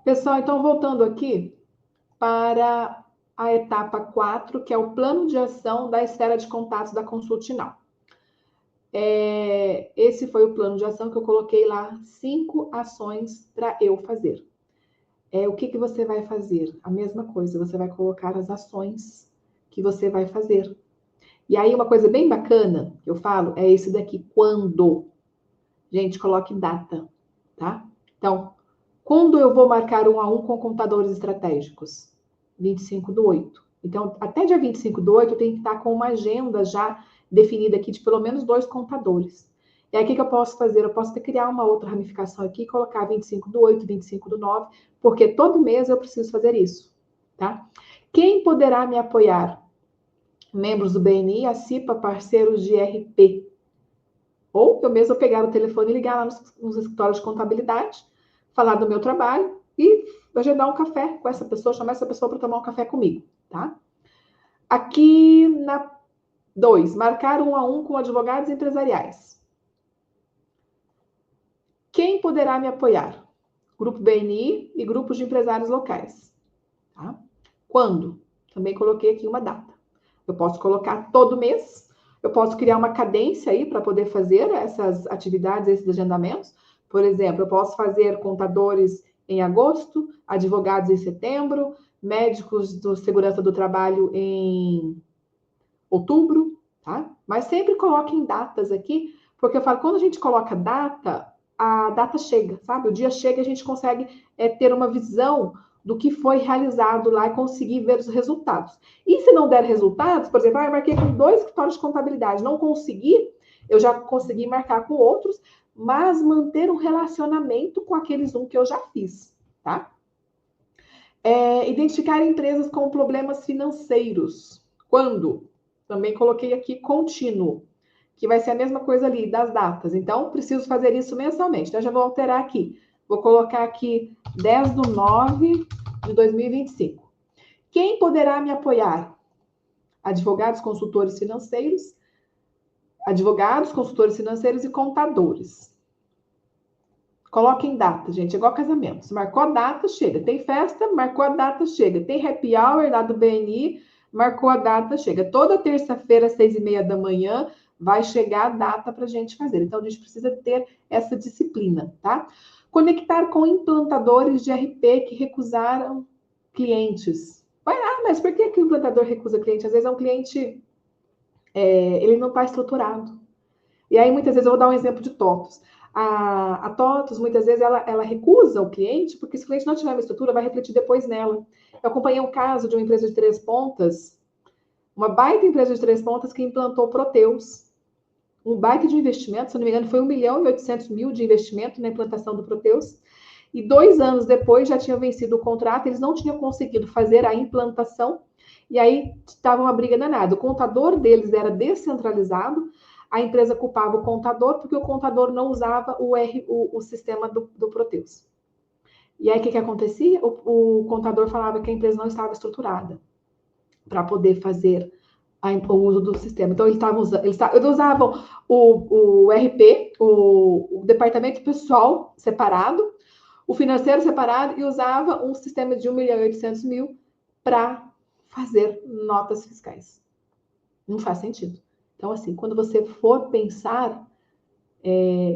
Pessoal, então voltando aqui para a etapa 4, que é o plano de ação da esfera de contatos da Consultinal. Esse foi o plano de ação que eu coloquei lá, 5 ações para eu fazer. O que você vai fazer? A mesma coisa, você vai colocar as ações que você vai fazer. E aí, uma coisa bem bacana que eu falo é esse daqui, quando. Gente, coloque data, tá? Então, quando eu vou marcar 1 a 1 com contadores estratégicos? 25/8. Então, até dia 25/8, eu tenho que estar com uma agenda já definida aqui de pelo menos 2 contadores. E aí, o que eu posso fazer? Eu posso criar uma outra ramificação aqui e colocar 25/8, 25/9, porque todo mês eu preciso fazer isso, tá? Quem poderá me apoiar? Membros do BNI, a CIPA, parceiros de RP. Ou eu mesmo pegar o telefone e ligar lá nos escritórios de contabilidade, falar do meu trabalho e agendar um café com essa pessoa, chamar essa pessoa para tomar um café comigo, tá? Aqui na 2, marcar 1 a 1 com advogados empresariais. Quem poderá me apoiar? Grupo BNI e grupos de empresários locais. Tá? Quando? Também coloquei aqui uma data. Eu posso colocar todo mês, eu posso criar uma cadência aí para poder fazer essas atividades, esses agendamentos. Por exemplo, eu posso fazer contadores em agosto, advogados em setembro, médicos de segurança do trabalho em outubro, tá? Mas sempre coloquem datas aqui, porque eu falo, quando a gente coloca data, a data chega, sabe? O dia chega e a gente consegue ter uma visão do que foi realizado lá e conseguir ver os resultados. E se não der resultados, por exemplo, eu marquei com 2 escritórios de contabilidade, não consegui, eu já consegui marcar com outros, mas manter um relacionamento com aqueles que eu já fiz, tá? Identificar empresas com problemas financeiros. Quando? Também coloquei aqui contínuo, que vai ser a mesma coisa ali das datas. Então, preciso fazer isso mensalmente. Então, já vou alterar aqui. Vou colocar aqui 10/9/2025. Quem poderá me apoiar? Advogados, consultores financeiros, e contadores. Coloquem data, gente, é igual casamento. Se marcou a data, chega. Tem festa, marcou a data, chega. Tem happy hour lá do BNI, marcou a data, chega. Toda terça-feira, 6:30 da manhã, vai chegar a data para a gente fazer. Então, a gente precisa ter essa disciplina, tá? Conectar com implantadores de RP que recusaram clientes. Mas por que o implantador recusa cliente? Às vezes é um cliente, ele não está estruturado. E aí, muitas vezes, eu vou dar um exemplo de TOTOS. A TOTOS, muitas vezes, ela recusa o cliente, porque se o cliente não tiver uma estrutura, vai refletir depois nela. Eu acompanhei um caso de uma empresa de 3 pontas, uma baita empresa de 3 pontas que implantou Proteus. Um baita de investimento, se não me engano, foi 1.800.000 de investimento na implantação do Proteus. E 2 anos depois já tinha vencido o contrato, eles não tinham conseguido fazer a implantação, e aí estava uma briga danada. O contador deles era descentralizado, a empresa culpava o contador porque o contador não usava o sistema do Proteus. E aí o que acontecia? O contador falava que a empresa não estava estruturada para poder fazer o uso do sistema. Então, eles usavam o RP, o departamento pessoal separado, o financeiro separado, e usava um sistema de 1.800.000 para fazer notas fiscais. Não faz sentido. Então, assim, quando você for pensar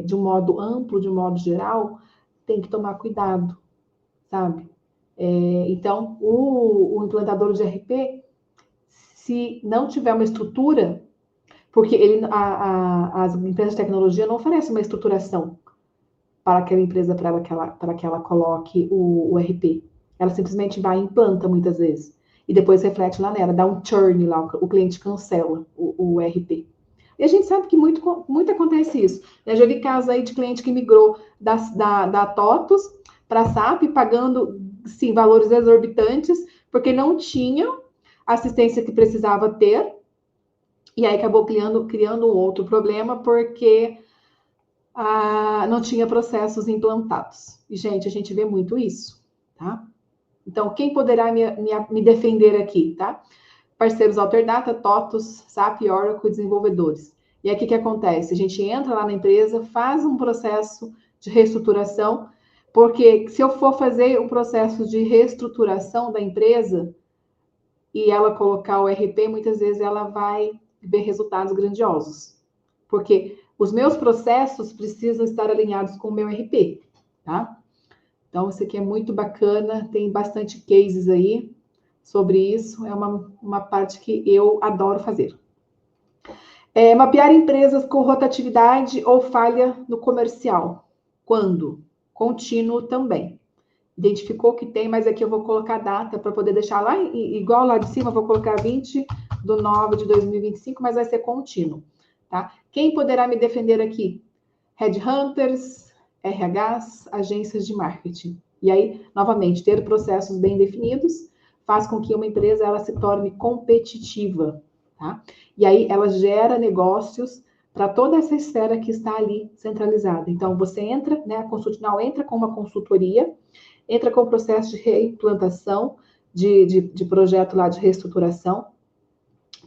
de um modo amplo, de um modo geral, tem que tomar cuidado, sabe? Então, o implantador de RP, se não tiver uma estrutura, porque as empresas de tecnologia não oferecem uma estruturação para aquela empresa, para que ela coloque o RP. Ela simplesmente vai e implanta muitas vezes. E depois reflete lá nela, dá um churn lá, o cliente cancela o RP. E a gente sabe que muito acontece isso. Eu já vi casos aí de cliente que migrou da TOTOS para a SAP, pagando, sim, valores exorbitantes, porque não tinham a assistência que precisava ter, e aí acabou criando um outro problema, porque não tinha processos implantados. E, gente, a gente vê muito isso, tá? Então, quem poderá me defender aqui, tá? Parceiros Alterdata, TOTOS, SAP, Oracle, desenvolvedores. E aí, o que acontece? A gente entra lá na empresa, faz um processo de reestruturação, Porque se eu for fazer um processo de reestruturação da empresa e ela colocar o RP, muitas vezes ela vai ver resultados grandiosos. Porque os meus processos precisam estar alinhados com o meu RP, tá? Então, isso aqui é muito bacana, tem bastante cases aí sobre isso, é uma parte que eu adoro fazer. Mapear empresas com rotatividade ou falha no comercial. Quando? Contínuo também. Identificou que tem, mas aqui eu vou colocar data para poder deixar lá, igual lá de cima, eu vou colocar 20/9/2025, mas vai ser contínuo, tá? Quem poderá me defender aqui? Headhunters, RHs, agências de marketing. E aí, novamente, ter processos bem definidos faz com que uma empresa ela se torne competitiva, tá? E aí ela gera negócios para toda essa esfera que está ali centralizada. Então, você entra, né, a Consultinal entra com uma consultoria, entra com o processo de reimplantação de projeto lá de reestruturação,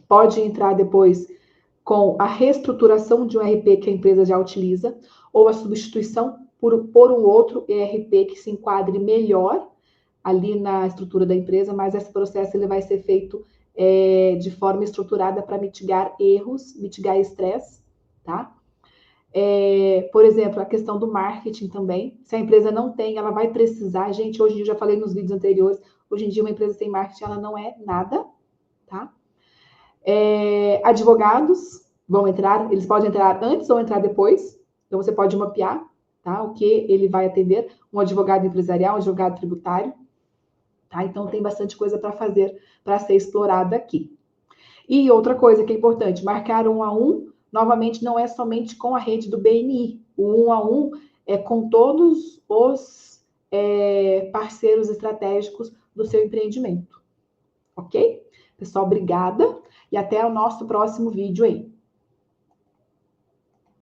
pode entrar depois com a reestruturação de um ERP que a empresa já utiliza, ou a substituição por um outro ERP que se enquadre melhor ali na estrutura da empresa, mas esse processo ele vai ser feito de forma estruturada para mitigar erros, mitigar estresse, tá? Por exemplo, a questão do marketing também. Se a empresa não tem, ela vai precisar. Gente, hoje em dia, eu já falei nos vídeos anteriores, hoje em dia uma empresa sem marketing, ela não é nada, tá? Advogados vão entrar, eles podem entrar antes ou entrar depois. Então, você pode mapear, tá? O que ele vai atender. Um advogado empresarial, um advogado tributário, tá? Então, tem bastante coisa para fazer, para ser explorada aqui. E outra coisa que é importante, marcar 1 a 1, novamente, não é somente com a rede do BNI. O 1 a 1 é com todos os parceiros estratégicos do seu empreendimento. Ok? Pessoal, obrigada e até o nosso próximo vídeo aí.